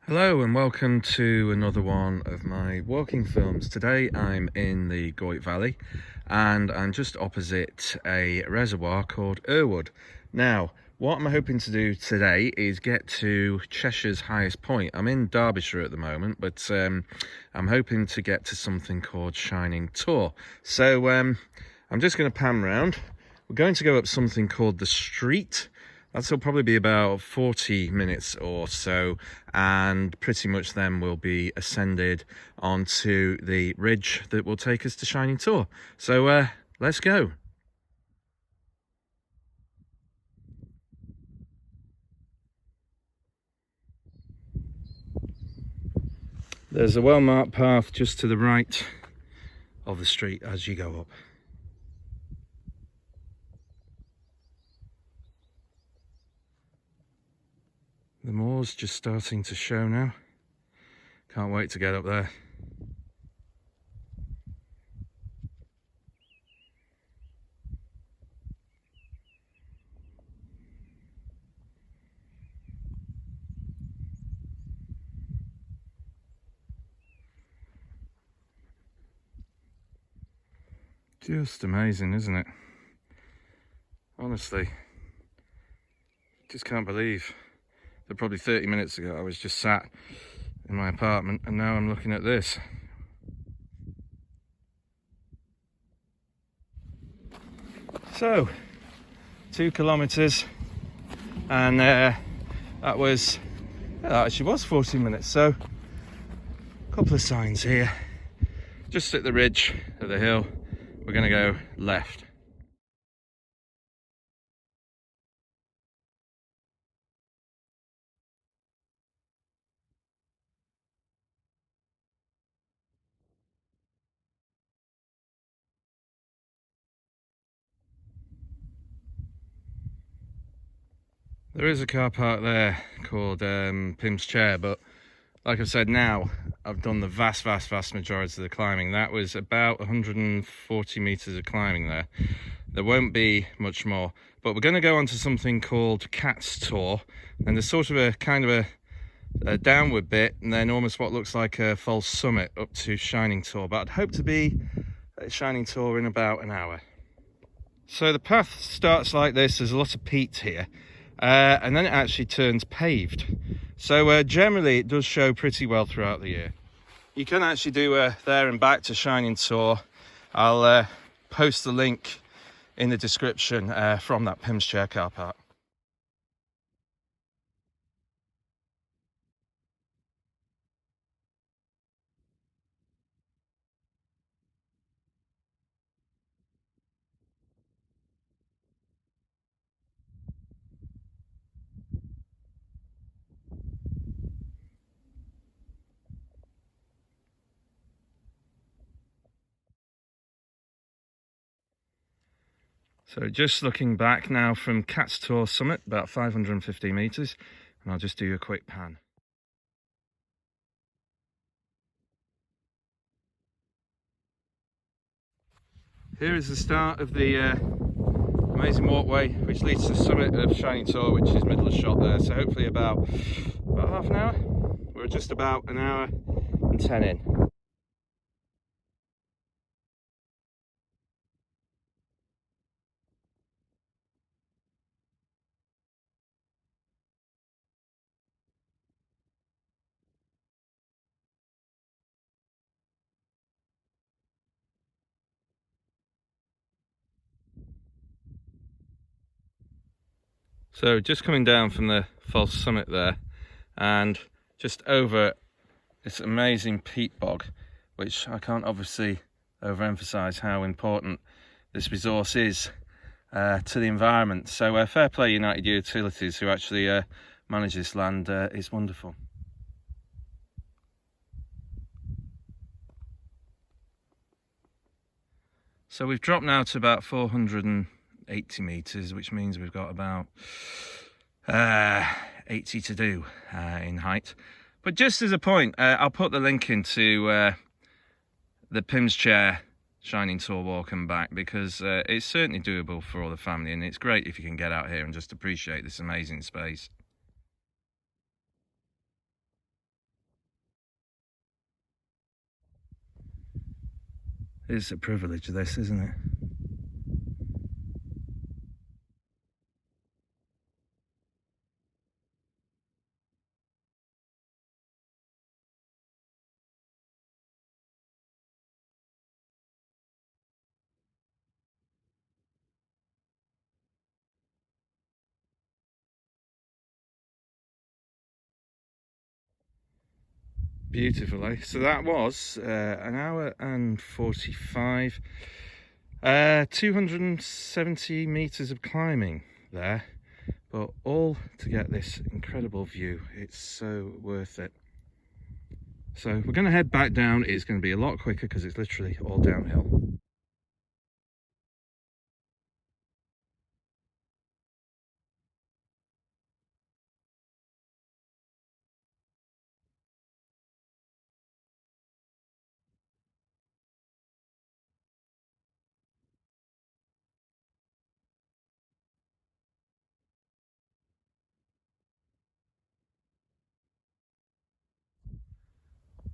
Hello and welcome to another one of my walking films. Today I'm in the Goyt Valley and I'm just opposite a reservoir called Erwood. Now, what I'm hoping to do today is get to Cheshire's highest point. I'm in Derbyshire at the moment, but I'm hoping to get to something called Shining Tor. So I'm just going to pan round. We're going to go up something called the street. That'll probably be about 40 minutes or so, and pretty much then we'll be ascended onto the ridge that will take us to Shining Tor. So let's go. There's a well-marked path just to the right of the street as you go up. The moor's just starting to show now. Can't wait to get up there. Just amazing, isn't it? Honestly, just can't believe that probably 30 minutes ago I was just sat in my apartment and now I'm looking at this. So 2 kilometers, and that actually was 40 minutes. So a couple of signs here. Just at the ridge of the hill, we're going to go left. There is a car park there called Pyms Chair, but like I've said, now I've done the vast majority of the climbing. That was about 140 meters of climbing there. There won't be much more, but we're going to go on to something called Cat's Tor, and there's sort of a downward bit and then almost what looks like a false summit up to Shining Tor, but I'd hope to be at Shining Tor in about an hour. So the path starts like this. There's a lot of peat here, and then it actually turns paved. So generally it does show pretty well throughout the year. You can actually do there and back to Shining Tor. I'll post the link in the description from that Pyms Chair car park. So just looking back now from Cat's Tor summit, about 550 meters, and I'll just do a quick pan. Here is the start of the amazing walkway which leads to the summit of Shining Tor, which is middle of shot there. So hopefully about half an hour. We're just about an hour and 10 in. So just coming down from the false summit there, and just over this amazing peat bog, which I can't obviously overemphasize how important this resource is to the environment. So fair play United Utilities, who actually manage this land. Is wonderful. So we've dropped now to about 480 meters, which means we've got about 80 to do in height. But just as a point, I'll put the link into the Pyms Chair Shining Tor walk and back, because it's certainly doable for all the family, and it's great if you can get out here and just appreciate this amazing space. It's a privilege, this, isn't it? Beautiful, eh? So that was an hour and 45, 270 meters of climbing there, but all to get this incredible view. It's so worth it. So we're going to head back down. It's going to be a lot quicker because it's literally all downhill.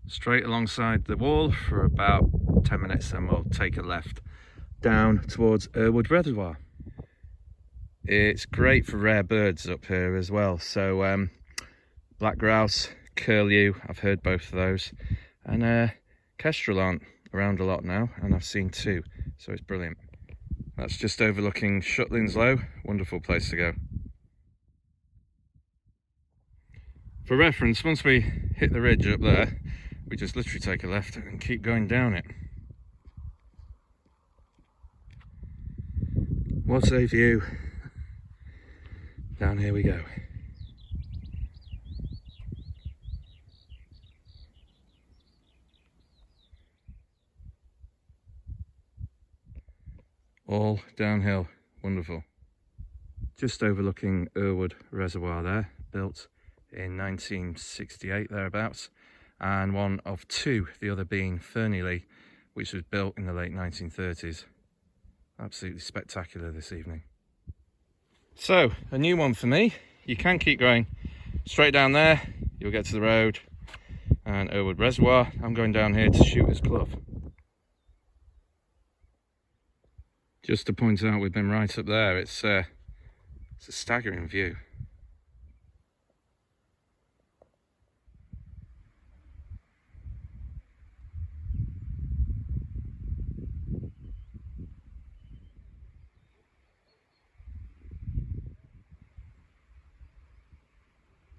Straight alongside the wall for about 10 minutes, then we'll take a left down towards Erwood Reservoir. It's great for rare birds up here as well. So black grouse, curlew, I've heard both of those, and kestrel aren't around a lot now, and I've seen 2, so it's brilliant. That's just overlooking Shutlands Low. Wonderful place to go. For reference, once we hit the ridge up there, we just literally take a left and keep going down it. What a view. Down here we go. All downhill. Wonderful. Just overlooking Erwood Reservoir there, built in 1968 thereabouts, and one of 2, the other being Fernley, which was built in the late 1930s. Absolutely spectacular this evening. So, a new one for me. You can keep going straight down there, you'll get to the road and Erwood Reservoir. I'm going down here to Shooters Clough. Just to point out, we've been right up there. It's a staggering view.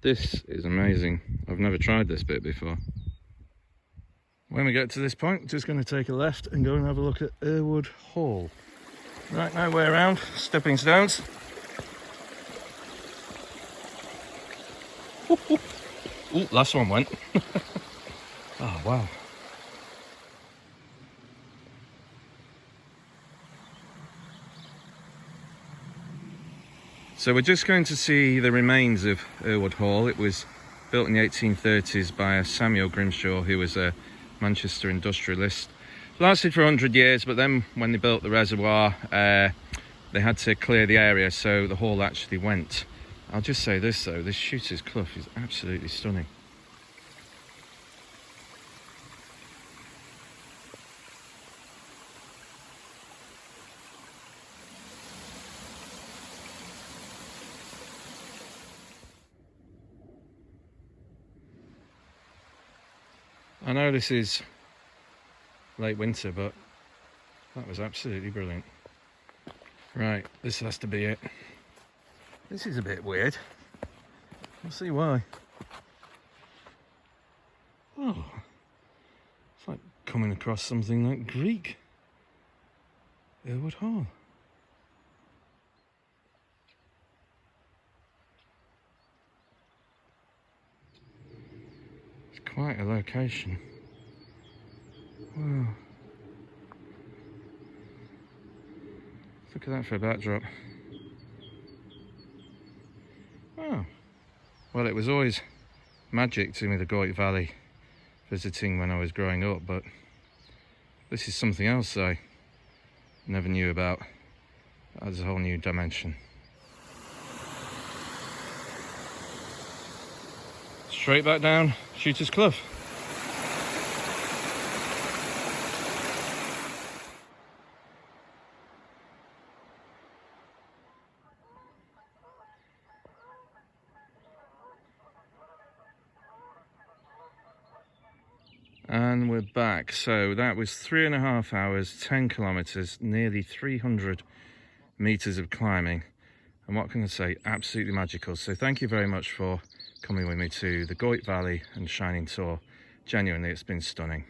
This is amazing. I've never tried this bit before. When we get to this point, just going to take a left and go and have a look at Erwood Hall. Right, no way around, stepping stones. Ooh, last one went. Oh, wow. So we're just going to see the remains of Erwood Hall. It was built in the 1830s by a Samuel Grimshaw, who was a Manchester industrialist. Lasted for 100 years, but then when they built the reservoir, they had to clear the area, so the hall actually went. I'll just say this though, this Shooters Clough is absolutely stunning. I know this is late winter, but that was absolutely brilliant. Right, this has to be it. This is a bit weird. We'll see why. Oh, it's like coming across something like Greek. Erwood Hall. It's quite a location. Wow. Look at that for a backdrop. Oh. Well, it was always magic to me, the Goyt Valley, visiting when I was growing up, but this is something else I never knew about. Adds a whole new dimension. Straight back down Shooters Clough. And we're back. So that was 3.5 hours, 10 kilometers, nearly 300 meters of climbing. And what can I say? Absolutely magical. So thank you very much for coming with me to the Goyt Valley and Shining Tor. Genuinely, it's been stunning.